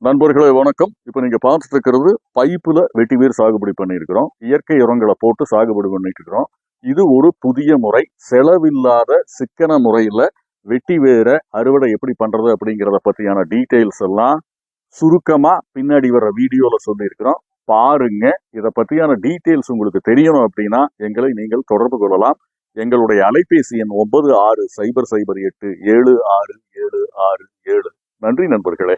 நண்பர்களே வணக்கம். இப்ப நீங்க பார்த்துட்டு இருக்கிறது பைப்புல வெட்டிவேர் சாகுபடி பண்ணியிருக்கிறோம். இயற்கை உரங்களை போட்டு சாகுபடி பண்ணிட்டு இருக்கிறோம். இது ஒரு புதிய முறை, செலவில்லாத சிக்கன முறையில வெட்டி வேற அறுவடை எப்படி பண்றது அப்படிங்கிறத பத்தியான டீட்டெயில்ஸ் எல்லாம் சுருக்கமா பின்னாடி வர்ற வீடியோல சொல்லியிருக்கிறோம். பாருங்க. இதை பத்தியான டீட்டெயில்ஸ் உங்களுக்கு தெரியணும் அப்படின்னா எங்களை நீங்கள் தொடர்பு கொள்ளலாம். எங்களுடைய அலைபேசி எண் 9600876767. நன்றி நண்பர்களே.